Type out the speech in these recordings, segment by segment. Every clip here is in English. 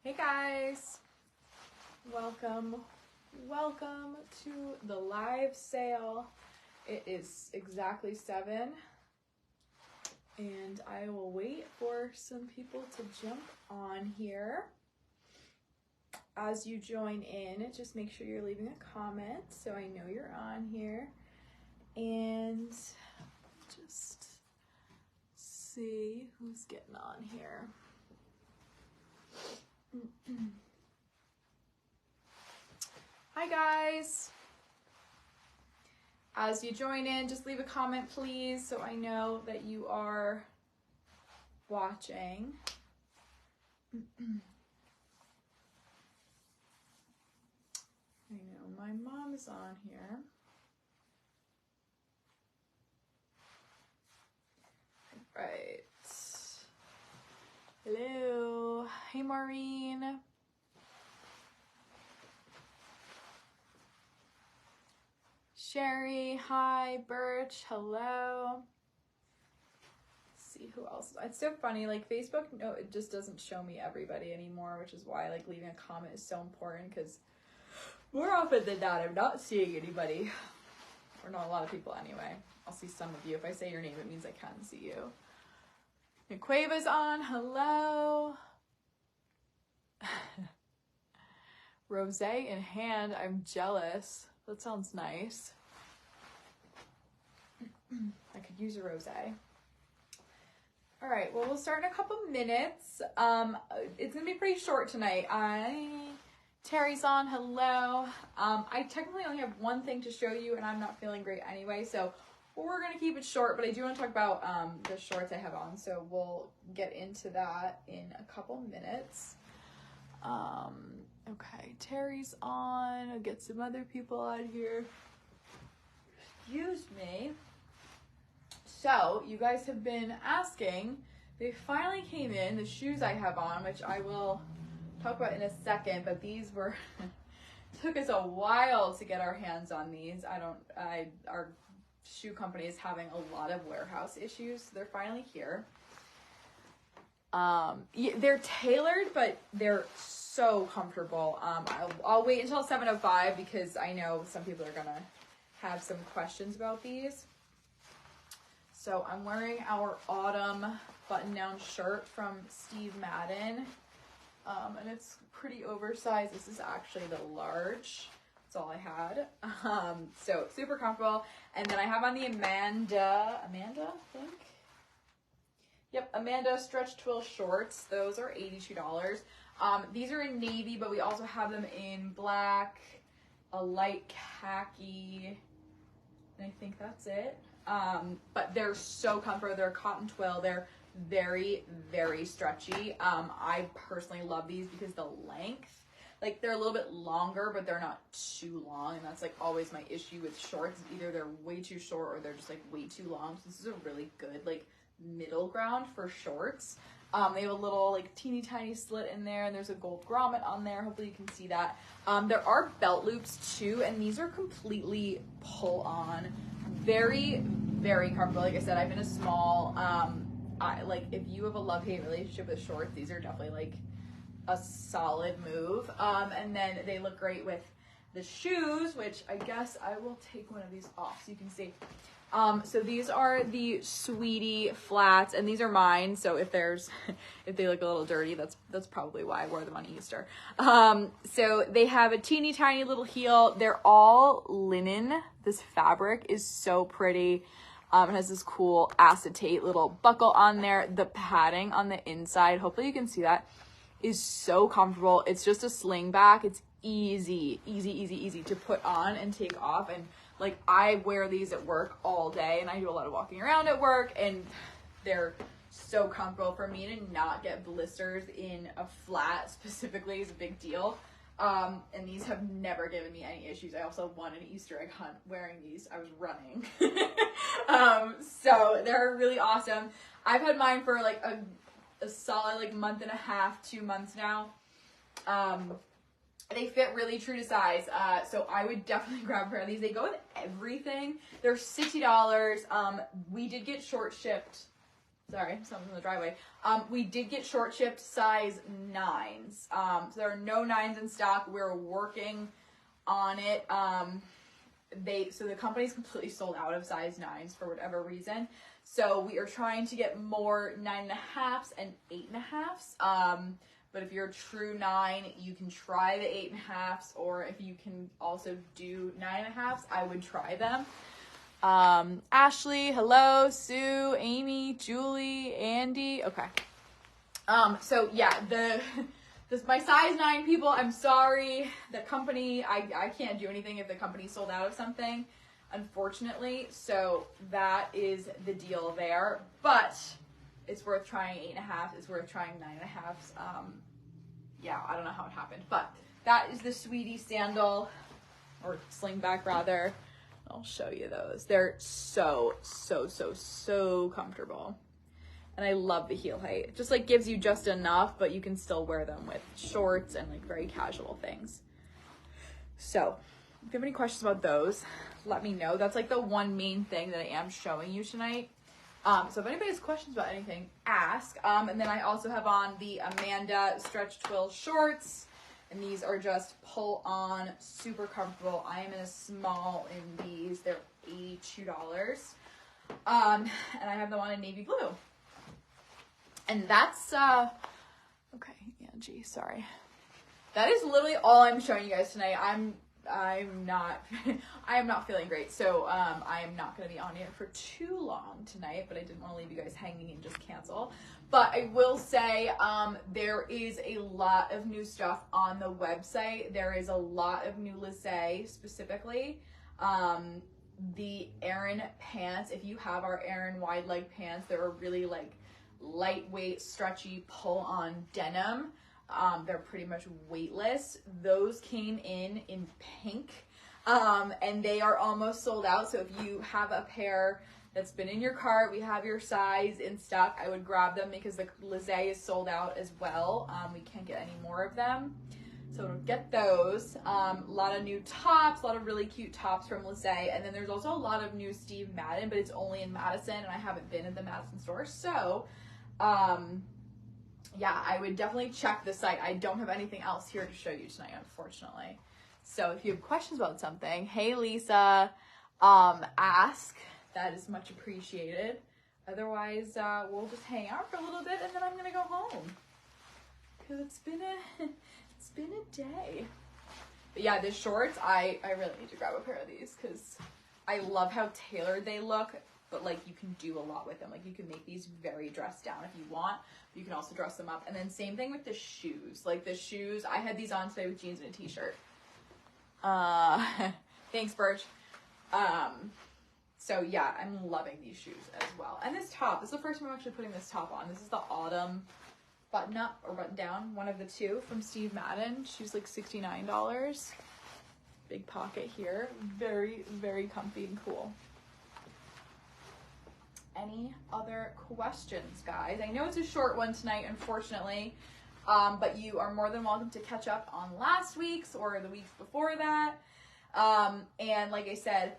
Hey guys, welcome to the live sale. It is exactly 7 and I will wait for some people to jump on here. As you join in, just make sure you're leaving a comment so I know you're on here, and just see who's getting on here. Hi guys. As you join in, just leave a comment please so I know that you are watching. I know my mom is on here. Right. Hello. Hey Maureen. Sherry, hi. Birch, hello. Let's see who else. It's so funny, like Facebook, no, it just doesn't show me everybody anymore, which is why like leaving a comment is so important, because more often than not, I'm not seeing anybody, or not a lot of people anyway. I'll see some of you. If I say your name, it means I can see you. Quava's on, hello. Rosé in hand, I'm jealous. That sounds nice. I could use a rosé. All right, well, we'll start in a couple minutes. It's gonna be pretty short tonight. Terry's on, hello. I technically only have one thing to show you, and I'm not feeling great anyway, so we're gonna keep it short, but I do want to talk about the shorts I have on, so we'll get into that in a couple minutes. Okay, Terry's on. I'll get some other people on here. Excuse me. So, you guys have been asking. They finally came in, the shoes I have on, which I will talk about in a second, but these were, took us a while to get our hands on these. Our shoe company is having a lot of warehouse issues, so they're finally here. They're tailored, but they're so comfortable. I'll wait until 7:05 because I know some people are gonna have some questions about these. So I'm wearing our autumn button-down shirt from Steve Madden, and it's pretty oversized. This is actually the large. That's all I had. So super comfortable. And then I have on the Amanda, I think. Yep, Amanda stretch twill shorts. Those are $82. These are in navy, but we also have them in black, a light khaki, and I think that's it. But they're so comfortable. They're cotton twill. They're very, very stretchy. I personally love these because the length, like they're a little bit longer, but they're not too long. And that's like always my issue with shorts. Either they're way too short or they're just like way too long. So this is a really good like middle ground for shorts. They have a little like teeny tiny slit in there, and there's a gold grommet on there. Hopefully you can see that. There are belt loops too, and these are completely pull on. Very, very comfortable. Like I said, I'm in a small, if you have a love-hate relationship with shorts, these are definitely like a solid move. And then they look great with the shoes, which I guess I will take one of these off so you can see. So these are the Sweetie flats, and these are mine. So if they look a little dirty, that's probably why I wore them on Easter. So they have a teeny tiny little heel. They're all linen. This fabric is so pretty. It has this cool acetate little buckle on there. The padding on the inside, hopefully you can see that, is so comfortable. It's just a sling back. It's easy to put on and take off. And like I wear these at work all day, and I do a lot of walking around at work, and they're so comfortable. For me to not get blisters in a flat specifically is a big deal. And these have never given me any issues. I also won an Easter egg hunt wearing these. I was running. So they're really awesome. I've had mine for like a solid like month and a half, 2 months now. They fit really true to size, so I would definitely grab a pair of these. They go with everything. They're $60. We did get short shipped Sorry, something in the driveway. We did get short shipped size 9s. So there are no 9s in stock. We're working on it. So the company's completely sold out of size 9s for whatever reason. So we are trying to get more 9.5s and 8.5s. But if you're a true 9, you can try the 8.5s, or if you can also do 9.5s, I would try them. Ashley, hello, Sue, Amy, Julie, Andy. Okay. So yeah, my size 9 people, I'm sorry. The company, I can't do anything if the company sold out of something, unfortunately. So that is the deal there. But it's worth trying 8.5. It's worth trying 9.5s. Yeah, I don't know how it happened, but that is the Sweetie sandal, or slingback rather. I'll show you those. They're so comfortable. And I love the heel height. It just like gives you just enough, but you can still wear them with shorts and like very casual things. So if you have any questions about those, let me know. That's like the one main thing that I am showing you tonight. So if anybody has questions about anything, ask. And then I also have on the Amanda Stretch Twill shorts. And these are just pull on, super comfortable. I am in a small in these. They're $82. And I have them on in navy blue. And that's, okay, Angie, sorry. That is literally all I'm showing you guys tonight. I'm not, I am not feeling great. So, I am not going to be on here for too long tonight, but I didn't want to leave you guys hanging and just cancel. But I will say, there is a lot of new stuff on the website. There is a lot of new Lysse specifically. The Aran pants, if you have our Aran wide leg pants, they're really like lightweight, stretchy, pull on denim. They're pretty much weightless. Those came in pink, and they are almost sold out. So if you have a pair that's been in your cart, we have your size in stock, I would grab them because the Lysse is sold out as well. We can't get any more of them. So get those. A lot of new tops, a lot of really cute tops from Lysse. And then there's also a lot of new Steve Madden, but it's only in Madison, and I haven't been in the Madison store. So, yeah, I would definitely check the site. I don't have anything else here to show you tonight, unfortunately. So if you have questions about something, hey, Lisa, ask. That is much appreciated. Otherwise, we'll just hang out for a little bit, and then I'm going to go home. Because it's been a day. But yeah, the shorts, I really need to grab a pair of these because I love how tailored they look, but like you can do a lot with them. Like you can make these very dressed down if you want. You can also dress them up. And then same thing with the shoes. Like the shoes, I had these on today with jeans and a t-shirt. Thanks, Birch. So yeah, I'm loving these shoes as well. And this top, this is the first time I'm actually putting this top on. This is the autumn button up or button down, one of the two from Steve Madden. She's like $69. Big pocket here. Very, very comfy and cool. Any other questions, guys? I know it's a short one tonight, unfortunately, but you are more than welcome to catch up on last week's or the weeks before that. And like I said,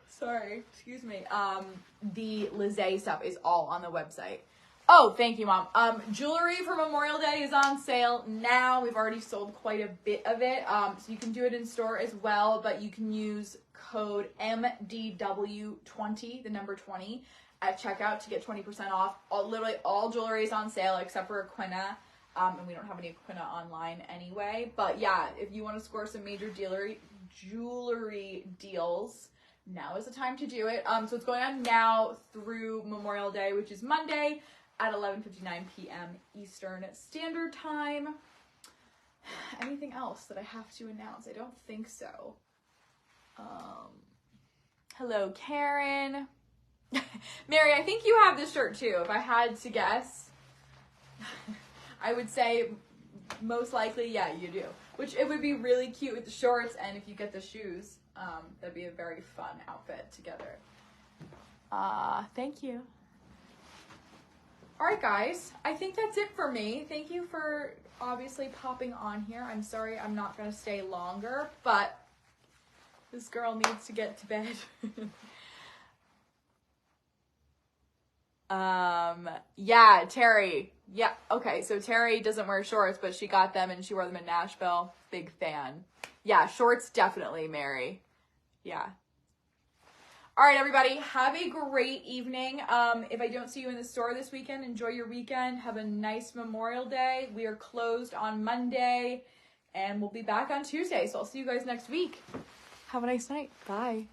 sorry, excuse me, the Lysse stuff is all on the website. Oh, thank you, Mom. Jewelry for Memorial Day is on sale now. We've already sold quite a bit of it. So you can do it in store as well, but you can use code MDW20, the number 20, at checkout to get 20% off. Literally all jewelry is on sale except for Aquina. And we don't have any Aquina online anyway. But yeah, if you want to score some major jewelry deals, now is the time to do it. So it's going on now through Memorial Day, which is Monday at 11:59 p.m. Eastern Standard Time. Anything else that I have to announce? I don't think so. Hello, Karen. Mary, I think you have this shirt too. If I had to guess, I would say most likely, yeah, you do. Which it would be really cute with the shorts, and if you get the shoes, that'd be a very fun outfit together. Thank you. All right, guys, I think that's it for me. Thank you for obviously popping on here. I'm sorry I'm not going to stay longer, but this girl needs to get to bed. Yeah, Terry. Yeah, okay, so Terry doesn't wear shorts, but she got them and she wore them in Nashville. Big fan. Yeah, shorts definitely, Mary. Yeah. All right, everybody, have a great evening. If I don't see you in the store this weekend, enjoy your weekend. Have a nice Memorial Day. We are closed on Monday, and we'll be back on Tuesday, so I'll see you guys next week. Have a nice night. Bye.